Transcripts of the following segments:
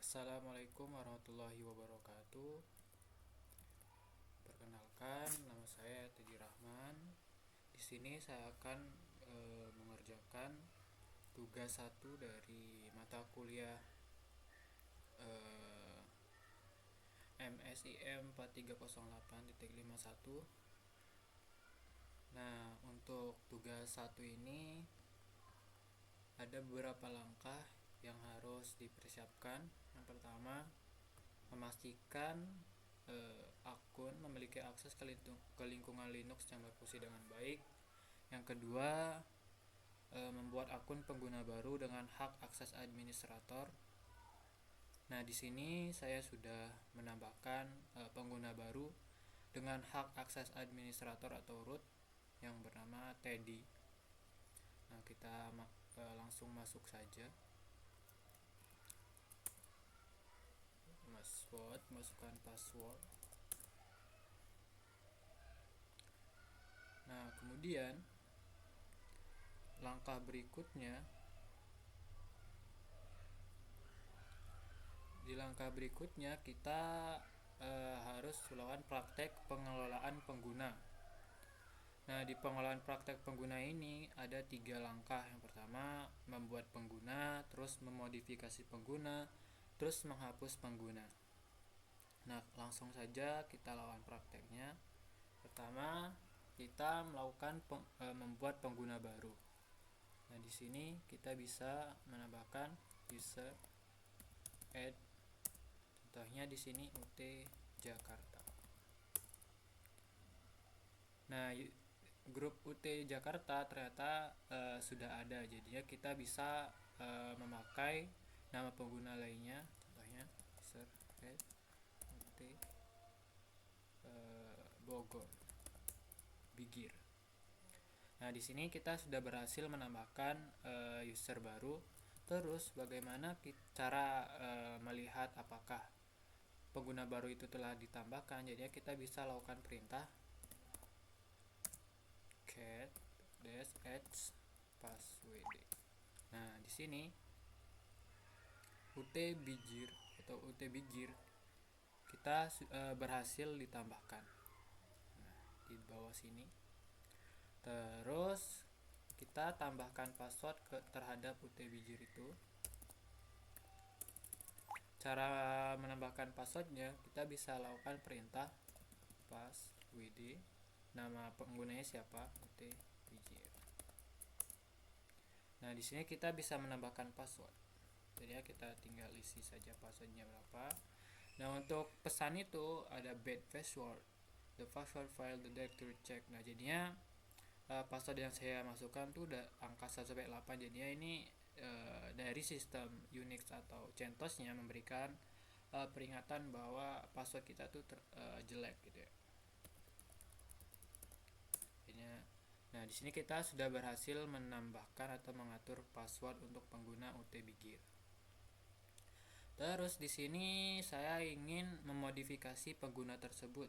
Assalamualaikum warahmatullahi wabarakatuh. Perkenalkan, nama saya Teddy Rahman. Di sini saya akan mengerjakan tugas 1 dari mata kuliah MSIM 4308.51. Nah, untuk tugas 1 ini ada beberapa langkah yang harus dipersiapkan. Yang pertama, memastikan akun memiliki akses ke lingkungan Linux yang berfungsi dengan baik. Yang kedua, membuat akun pengguna baru dengan hak akses administrator. Nah, di sini saya sudah menambahkan pengguna baru dengan hak akses administrator atau root yang bernama Teddy. Nah, kita langsung masuk saja. Masukkan password. Nah, kemudian langkah berikutnya, kita harus melakukan praktek pengelolaan pengguna. Nah, di pengelolaan praktek pengguna ini ada 3 langkah. Yang pertama, membuat pengguna, terus memodifikasi pengguna, terus menghapus pengguna. Nah, langsung saja kita lakukan prakteknya. Pertama, kita melakukan membuat pengguna baru. Nah, di sini kita bisa menambahkan user add. Contohnya di sini UT Jakarta. Nah, grup UT Jakarta ternyata sudah ada, jadinya kita bisa memakai nama pengguna lainnya. Contohnya user add UT Bogor Bigir. Nah, di sini kita sudah berhasil menambahkan user baru. Terus bagaimana cara melihat apakah pengguna baru itu telah ditambahkan? Jadi kita bisa lakukan perintah cat -add passwd. Nah, di sini UT Bigir atau UT Bigir kita berhasil ditambahkan. Nah, di bawah sini. Terus kita tambahkan password terhadap UT Bigir itu. Cara menambahkan passwordnya, kita bisa lakukan perintah passwd, nama penggunanya siapa, UT Bigir. Nah, di sini kita bisa menambahkan password. Jadi ya, kita tinggal isi saja passwordnya berapa. Nah, untuk pesan itu ada bad password, the password file the directory check. Nah, jadinya password yang saya masukkan tuh udah angka 1-8. Jadinya ini dari sistem Unix atau CentOS-nya memberikan peringatan bahwa password kita tuh jelek gitu ya. Nah, di sini kita sudah berhasil menambahkan atau mengatur password untuk pengguna UT Bigir. Terus di sini saya ingin memodifikasi pengguna tersebut.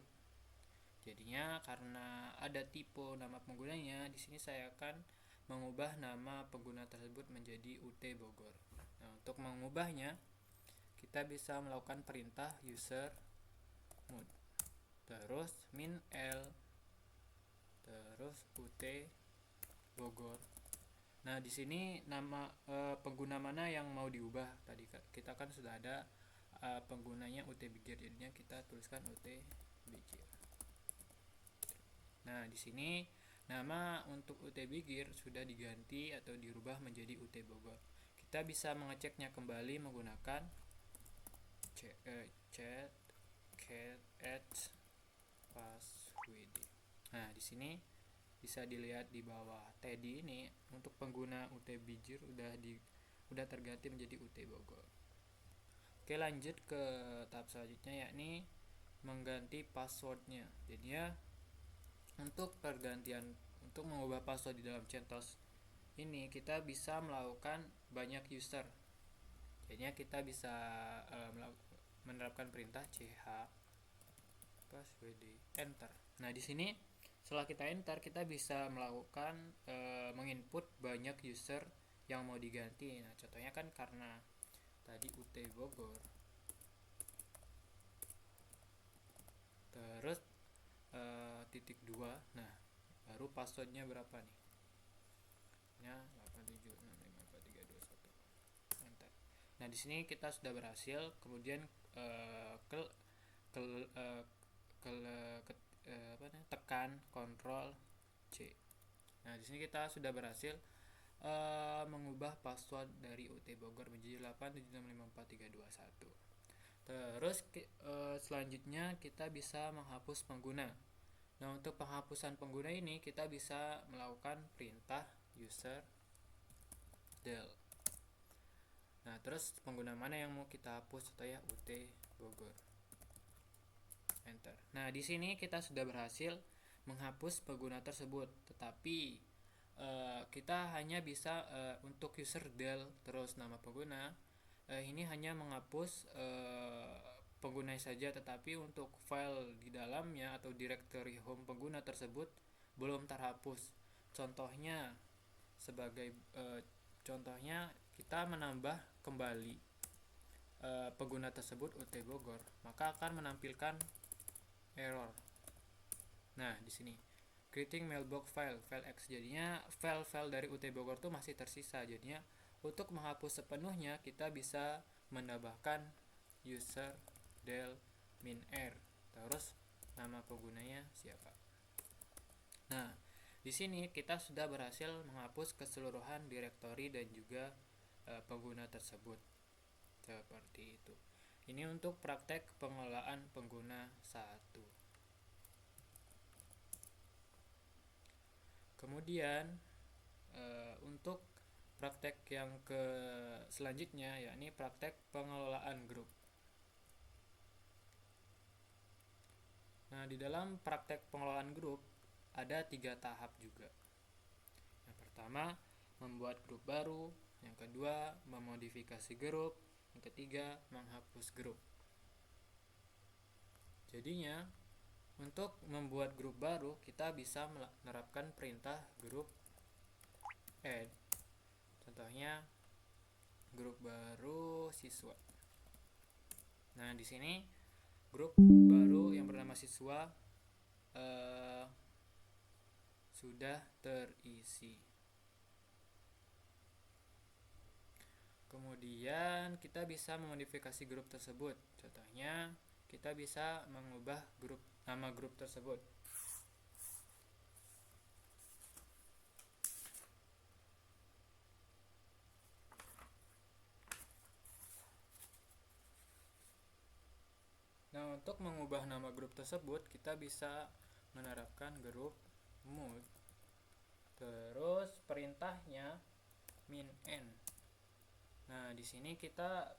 Jadinya karena ada tipe nama penggunanya, di sini saya akan mengubah nama pengguna tersebut menjadi UT Bogor. Nah, untuk mengubahnya kita bisa melakukan perintah user mode, terus -l, terus UT Bogor. Nah, di sini nama pengguna mana yang mau diubah? Tadi kita kan sudah ada penggunanya UT Bigir, jadinya kita tuliskan UT Bigir. Nah, di sini nama untuk UT Bigir sudah diganti atau dirubah menjadi UT Bogor. Kita bisa mengeceknya kembali menggunakan cat -add passwd. Nah, di sini bisa dilihat di bawah Teddy ini untuk pengguna UT Bigir udah terganti menjadi UT Bogor. Oke, lanjut ke tahap selanjutnya, yakni mengganti passwordnya. Jadinya untuk mengubah password di dalam CentOS ini kita bisa melakukan banyak user. Jadinya kita bisa menerapkan perintah ch passwd enter. Nah, di sini setelah kita enter, kita bisa melakukan menginput banyak user yang mau diganti. Nah, contohnya kan karena tadi UT Bogor, terus titik 2. Nah, baru passwordnya berapa nih? Nya 87654321. Enter. Nah, di sini kita sudah berhasil. Kemudian tekan Ctrl C. Nah, di sini kita sudah berhasil mengubah password dari UT Bogor menjadi 87654321. Terus selanjutnya kita bisa menghapus pengguna. Nah, untuk penghapusan pengguna ini kita bisa melakukan perintah user del. Nah, terus pengguna mana yang mau kita hapus? Contohnya UT Bogor. Enter. Nah, di sini kita sudah berhasil menghapus pengguna tersebut, tetapi kita hanya bisa untuk user del terus nama pengguna ini hanya menghapus pengguna saja, tetapi untuk file di dalamnya atau directory home pengguna tersebut belum terhapus. Contohnya contohnya kita menambah kembali pengguna tersebut UT Bogor, maka akan menampilkan error. Nah, di sini creating mailbox file X, jadinya file-file dari UT Bogor itu masih tersisa. Jadinya untuk menghapus sepenuhnya kita bisa menambahkan user del min r terus nama penggunanya siapa. Nah, di sini kita sudah berhasil menghapus keseluruhan direktori dan juga pengguna tersebut. Seperti itu. Ini untuk praktek pengelolaan pengguna 1. Kemudian untuk praktek yang ke selanjutnya, yakni praktek pengelolaan grup. Nah, di dalam praktek pengelolaan grup ada 3 tahap juga. Yang pertama, membuat grup baru. Yang kedua, memodifikasi grup. Yang ketiga, menghapus grup. Jadinya untuk membuat grup baru, kita bisa menerapkan perintah grup add. Contohnya grup baru siswa. Nah, di sini grup baru yang bernama siswa sudah terisi. Kemudian kita bisa memodifikasi grup tersebut. Contohnya kita bisa mengubah nama grup tersebut. Nah, untuk mengubah nama grup tersebut kita bisa menerapkan grup mode. Terus perintahnya min n. Nah, di sini kita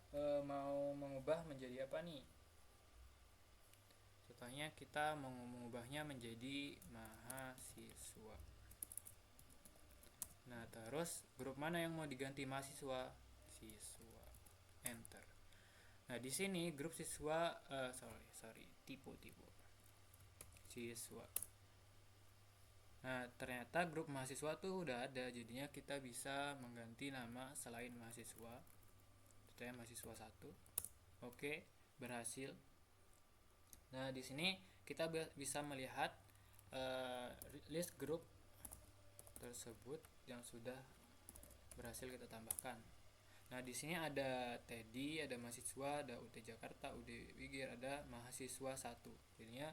mau mengubah menjadi apa nih? Contohnya kita mau mengubahnya menjadi mahasiswa. Nah, terus grup mana yang mau diganti mahasiswa? Siswa. Enter. Nah, di sini grup siswa tipe siswa. Nah, ternyata grup mahasiswa tuh udah ada, jadinya kita bisa mengganti nama selain mahasiswa. Contohnya mahasiswa 1. Oke, berhasil. Nah, di sini kita bisa melihat list grup tersebut yang sudah berhasil kita tambahkan. Nah, di sini ada Teddy, ada mahasiswa, ada UT Jakarta, UD Wigir, ada mahasiswa 1. Jadinya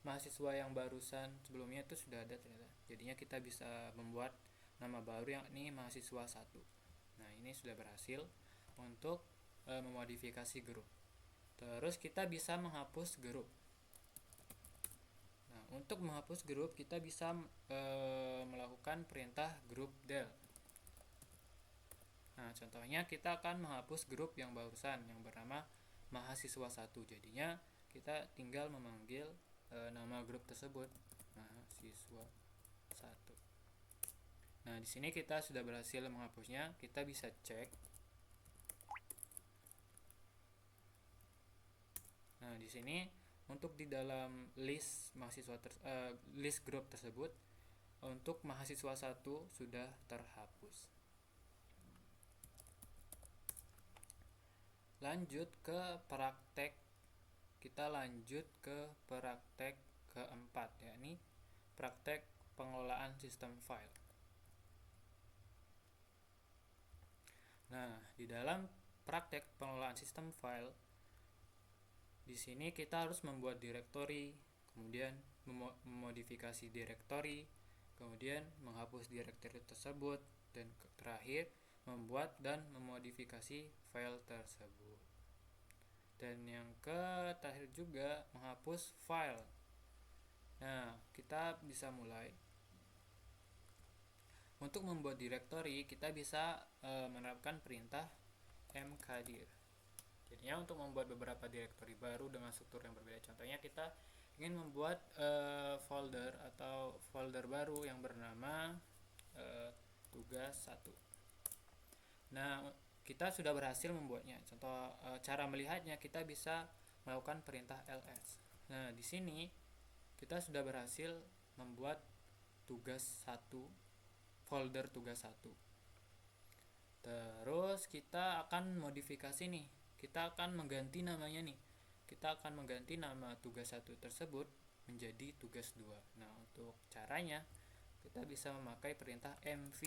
mahasiswa yang barusan sebelumnya itu sudah ada ternyata. Jadinya kita bisa membuat nama baru yakni mahasiswa 1. Nah, ini sudah berhasil untuk memodifikasi grup. Terus kita bisa menghapus grup. Nah, untuk menghapus grup kita bisa melakukan perintah grup del. Nah, contohnya kita akan menghapus grup yang barusan yang bernama mahasiswa 1. Jadinya kita tinggal memanggil nama grup tersebut mahasiswa 1. Nah, di sini kita sudah berhasil menghapusnya. Kita bisa cek. Nah, di sini untuk di dalam list mahasiswa list grup tersebut untuk mahasiswa 1 sudah terhapus. Lanjut ke praktek kita lanjut ke praktek keempat, yakni praktek pengelolaan sistem file. Nah, di dalam praktek pengelolaan sistem file, di sini kita harus membuat direktori, kemudian memodifikasi direktori, kemudian menghapus direktori tersebut, dan terakhir membuat dan memodifikasi file tersebut. Dan yang terakhir juga menghapus file. Nah, kita bisa mulai. Untuk membuat direktori, kita bisa menerapkan perintah mkdir. Jadinya untuk membuat beberapa direktori baru dengan struktur yang berbeda. Contohnya kita ingin membuat folder atau folder baru yang bernama tugas 1. Nah, kita sudah berhasil membuatnya. Contoh cara melihatnya, kita bisa melakukan perintah ls. Nah, di sini kita sudah berhasil membuat tugas 1, folder tugas 1. Terus kita akan modifikasi nih. Kita akan mengganti namanya nih. Kita akan mengganti nama tugas 1 tersebut menjadi tugas 2. Nah, untuk caranya kita bisa memakai perintah mv.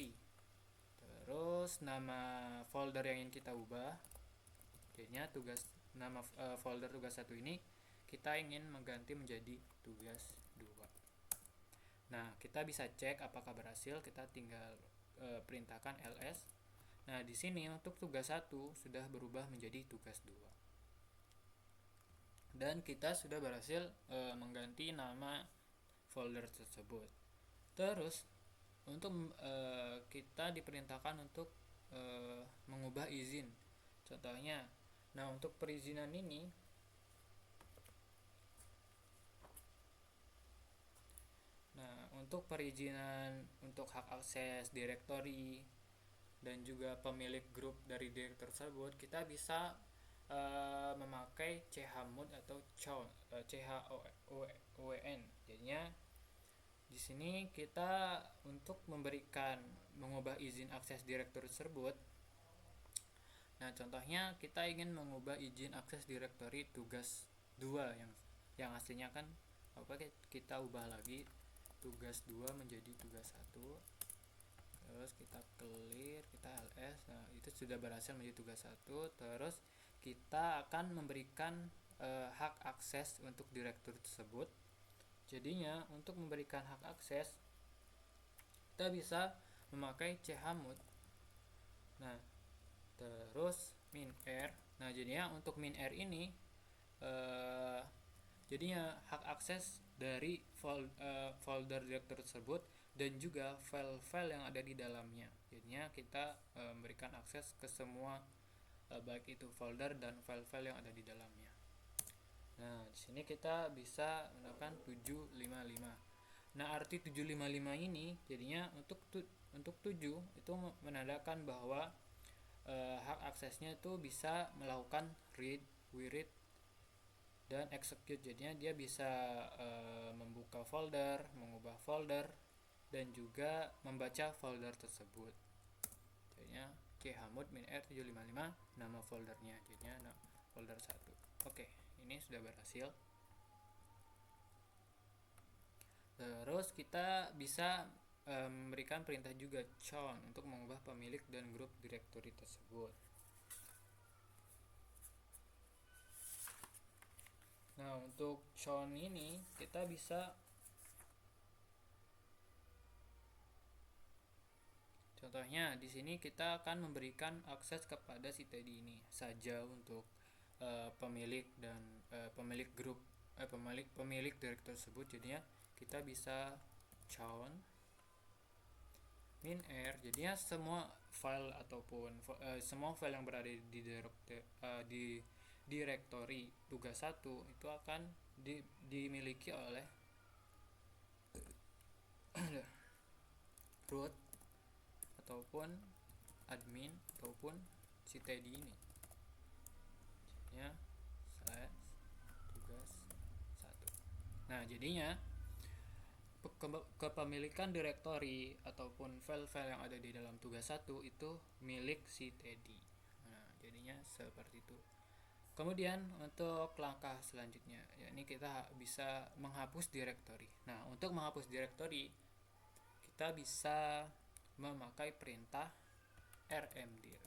Terus nama folder yang ingin kita ubah, jadinya nama folder tugas 1 ini kita ingin mengganti menjadi tugas 2. Nah, kita bisa cek apakah berhasil. Kita tinggal perintahkan ls. Nah, di sini untuk tugas 1 sudah berubah menjadi tugas 2. Dan kita sudah berhasil mengganti nama folder tersebut. Terus untuk kita diperintahkan untuk mengubah izin. Contohnya, nah untuk perizinan ini, untuk perizinan untuk hak akses direktori dan juga pemilik grup dari direktur tersebut, kita bisa memakai chmod atau chown. Jadinya di sini kita untuk mengubah izin akses direktur tersebut. Nah, contohnya kita ingin mengubah izin akses direktori tugas 2 yang aslinya kan kita ubah lagi tugas 2 menjadi tugas 1. Terus kita clear, kita ls. Nah, itu sudah berhasil menjadi tugas 1. Terus kita akan memberikan hak akses untuk direktur tersebut. Jadinya untuk memberikan hak akses, kita bisa memakai chmod. Nah, terus min_r. Nah, jadinya untuk min_r ini jadinya hak akses dari folder direktur tersebut dan juga file-file yang ada di dalamnya. Jadinya kita memberikan akses ke semua baik itu folder dan file-file yang ada di dalamnya. Nah, di sini kita bisa menekan 755. Nah, arti 755 ini jadinya untuk 7 itu menandakan bahwa hak aksesnya itu bisa melakukan read, read dan execute. Jadinya dia bisa membuka folder, mengubah folder, dan juga membaca folder tersebut. Jadinya chmod min_r 755 nama foldernya, jadinya folder 1. Oke, ini sudah berhasil. Terus kita bisa memberikan perintah juga chown untuk mengubah pemilik dan grup direktori tersebut. Nah, untuk chown ini kita bisa, contohnya di sini kita akan memberikan akses kepada si Teddy ini saja untuk pemilik dan pemilik grup pemilik direktur tersebut. Jadinya kita bisa chown min_r. Jadinya semua file ataupun semua file yang berada di direktori tugas 1 itu akan dimiliki oleh root ataupun admin ataupun si Teddy ini. Jadinya tugas 1. Nah, jadinya kepemilikan direktori ataupun file-file yang ada di dalam tugas 1 itu milik si Teddy. Nah, jadinya seperti itu. Kemudian untuk langkah selanjutnya, yakni kita bisa menghapus direktori. Nah, untuk menghapus direktori, kita bisa memakai perintah rmdir.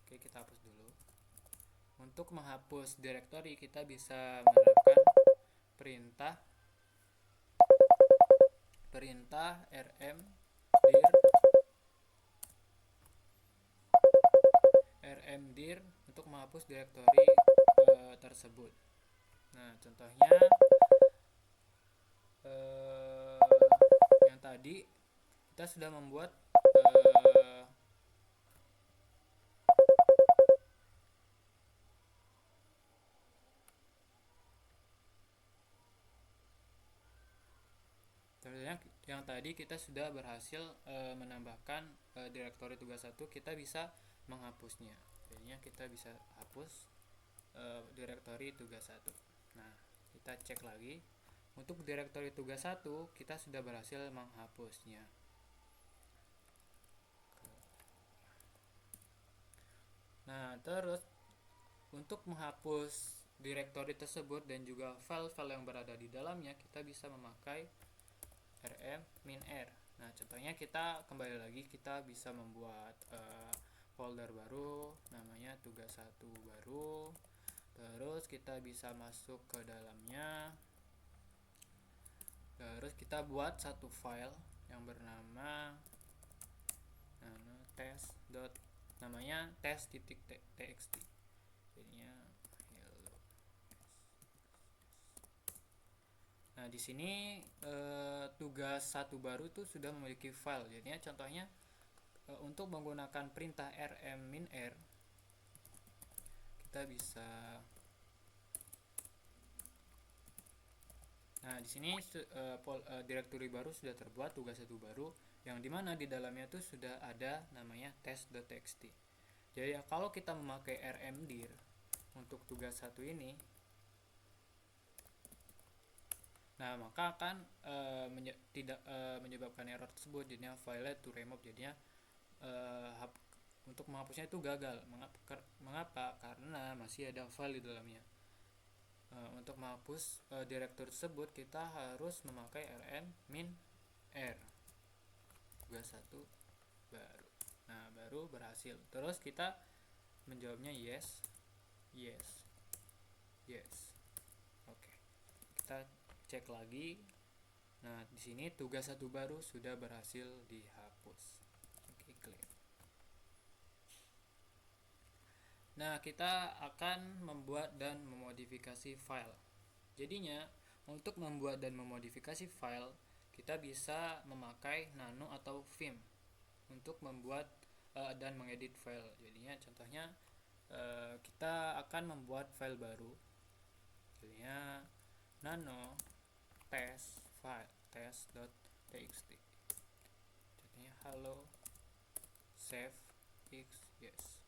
Oke, kita hapus dulu. Untuk menghapus direktori, kita bisa menerapkan perintah rmdir untuk menghapus direktori tersebut. Nah, contohnya yang tadi kita sudah membuat yang tadi kita sudah berhasil menambahkan direktori tugas 1, kita bisa menghapusnya. Jadinya kita bisa hapus direktori tugas 1. Nah, kita cek lagi. Untuk direktori tugas 1 kita sudah berhasil menghapusnya. Nah, terus untuk menghapus direktori tersebut dan juga file-file yang berada di dalamnya, kita bisa memakai rm-r. Nah, contohnya kita kembali lagi, kita bisa membuat folder baru namanya tugas 1 baru. Terus kita bisa masuk ke dalamnya. Terus kita buat satu file yang bernama namanya test.txt. Jadinya hello. Nah, di sini tugas 1 baru itu sudah memiliki file. Jadinya contohnya untuk menggunakan perintah rm-r, kita bisa. Nah, di sini direktori baru sudah terbuat, tugas 1 baru, yang dimana di dalamnya itu sudah ada namanya test.txt. Jadi kalau kita memakai rmdir untuk tugas 1 ini, nah maka akan tidak menyebabkan error tersebut. Jadinya file to remove, jadinya untuk menghapusnya itu gagal. Mengapa? Karena masih ada file di dalamnya. Untuk menghapus direktori tersebut kita harus memakai rm-r tugas 1 baru. Nah, baru berhasil. Terus kita menjawabnya yes. Oke. Kita cek lagi. Nah, di sini tugas 1 baru sudah berhasil dihapus. Oke, clear. Nah, kita akan membuat dan memodifikasi file. Jadinya, untuk membuat dan memodifikasi file, kita bisa memakai nano atau vim untuk membuat dan mengedit file. Jadinya contohnya kita akan membuat file baru. Jadinya nano test file test.txt. Jadinya hello save x yes.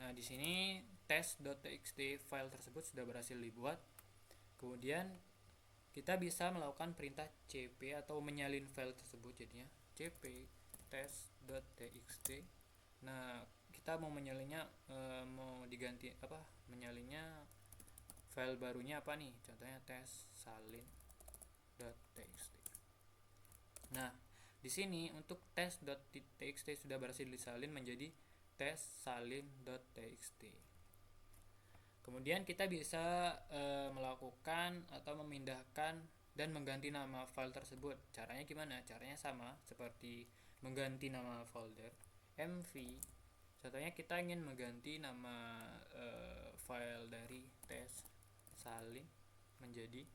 Nah, di sini test.txt file tersebut sudah berhasil dibuat. Kemudian kita bisa melakukan perintah cp atau menyalin file tersebut, jadinya cp test.txt. Nah, kita mau menyalinnya mau diganti menyalinnya file barunya apa nih? Contohnya test salin.txt. Nah, di sini untuk test.txt sudah berhasil disalin menjadi test salin.txt. Kemudian kita bisa melakukan atau memindahkan dan mengganti nama file tersebut. Caranya gimana? Caranya sama seperti mengganti nama folder. mv. Contohnya kita ingin mengganti nama file dari test salin menjadi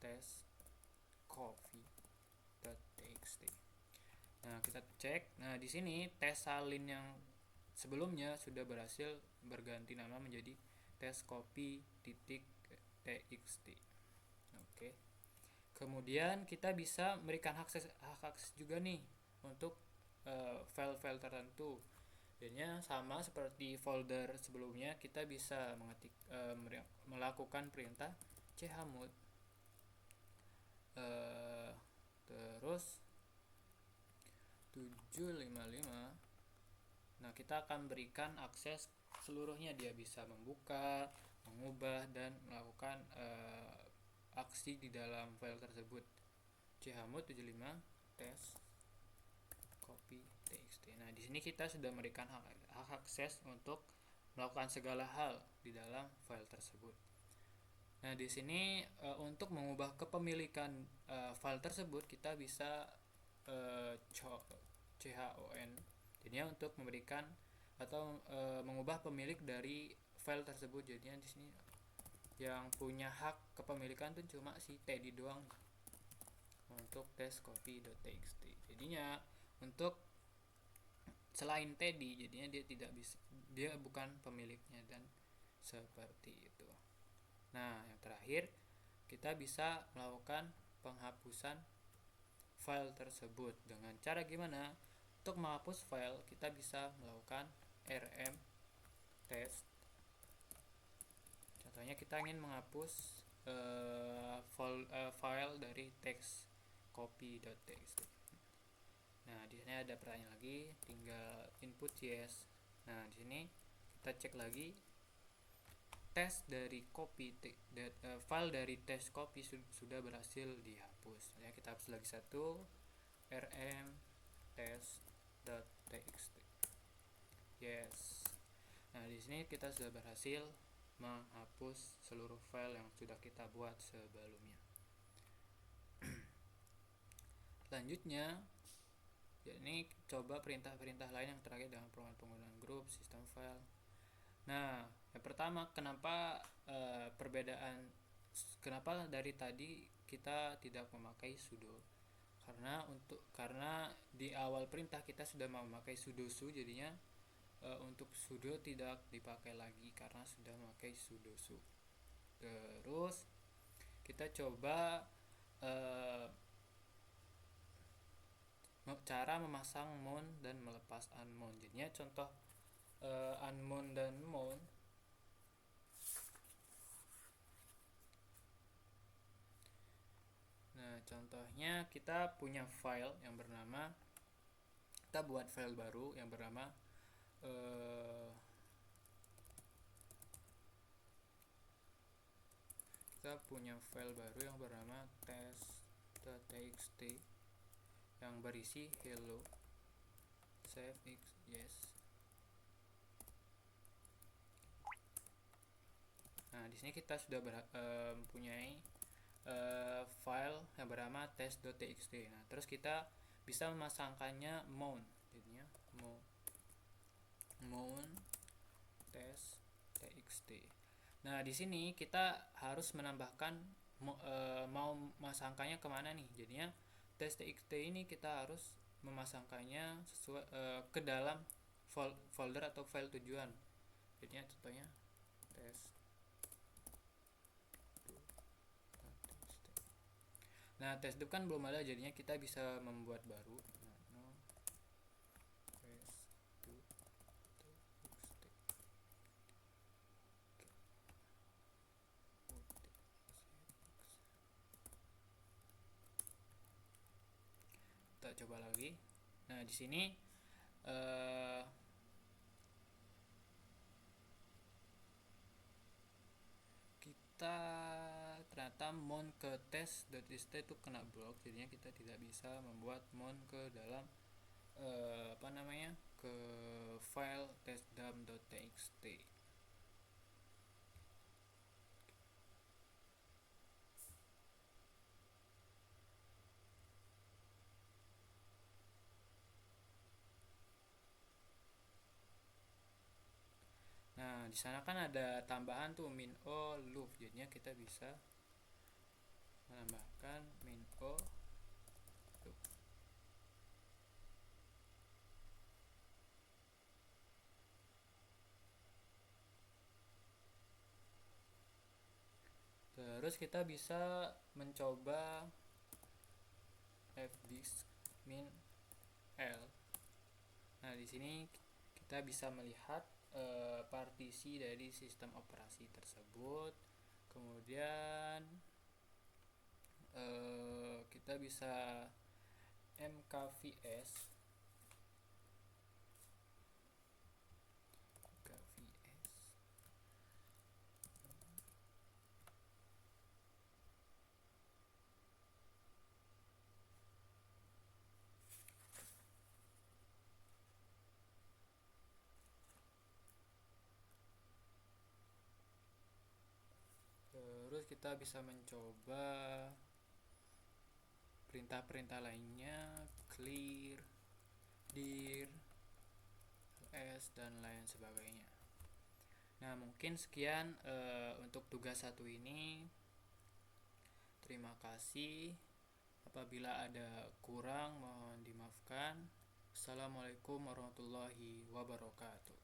test coffee.txt. Nah, kita cek. Nah, di sini test salin yang sebelumnya sudah berhasil berganti nama menjadi testcopy.txt. Oke. Kemudian kita bisa memberikan hak akses juga nih untuk file-file tertentu. Jadinya sama seperti folder sebelumnya, kita bisa melakukan perintah chmod terus 755. Nah, kita akan berikan akses seluruhnya. Dia bisa membuka, mengubah, dan melakukan aksi di dalam file tersebut. chmod 75 test copy txt. Nah, di sini kita sudah memberikan hak akses untuk melakukan segala hal di dalam file tersebut. Nah, di sini untuk mengubah kepemilikan file tersebut kita bisa chon. Jadinya untuk memberikan atau mengubah pemilik dari file tersebut. Jadinya di sini yang punya hak kepemilikan itu cuma si Teddy doang untuk test copy.txt. Jadinya untuk selain Teddy, jadinya dia tidak bisa, dia bukan pemiliknya, dan seperti itu. Nah, yang terakhir kita bisa melakukan penghapusan file tersebut. Dengan cara gimana? Untuk menghapus file kita bisa melakukan rm test. Contohnya kita ingin menghapus file dari text copy.txt. Nah, di sini ada pertanyaan lagi, tinggal input yes. Nah, di sini kita cek lagi tes dari file dari test copy sudah berhasil dihapus. Ya, kita hapus lagi satu, rm test.txt. Yes. Nah, di sini kita sudah berhasil menghapus seluruh file yang sudah kita buat sebelumnya. Selanjutnya, ini coba perintah-perintah lain yang terakhir dengan penggunaan grup, sistem file. Nah, yang pertama, kenapa kenapa dari tadi kita tidak memakai sudo? Karena di awal perintah kita sudah memakai sudosu, jadinya untuk sudo tidak dipakai lagi karena sudah memakai sudosu. Terus kita coba cara memasang mount dan melepas unmount. Jadinya contoh unmount dan mount. Nah, contohnya kita punya file yang bernama, kita buat file baru yang bernama kita punya file baru yang bernama test.txt yang berisi hello, save x, yes. Nah, di sini kita sudah mempunyai file yang bernama test.txt. Nah, terus kita bisa memasangkannya mount, jadinya mount test.txt. Nah, di sini kita harus menambahkan mau memasangkannya kemana nih. Jadinya test.txt ini kita harus memasangkannya sesuai ke dalam folder atau file tujuan. Jadinya contohnya test. Nah, test kan belum ada, jadinya kita bisa membuat baru. Kita coba lagi. Nah, di sini kita ternyata mount ke test.txt itu kena blok, jadinya kita tidak bisa membuat mount ke dalam ke file testdam.txt. Nah, di sana kan ada tambahan tuh min-o loop, jadinya kita bisa menambahkan min-o loop. Terus kita bisa mencoba fdisk min l. Nah, di sini kita bisa melihat partisi dari sistem operasi tersebut. Kemudian kita bisa mkvs kita bisa mencoba perintah-perintah lainnya, clear, dir, ls, dan lain sebagainya. Nah, mungkin sekian untuk tugas 1 ini. Terima kasih. Apabila ada kurang, mohon dimaafkan. Assalamualaikum warahmatullahi wabarakatuh.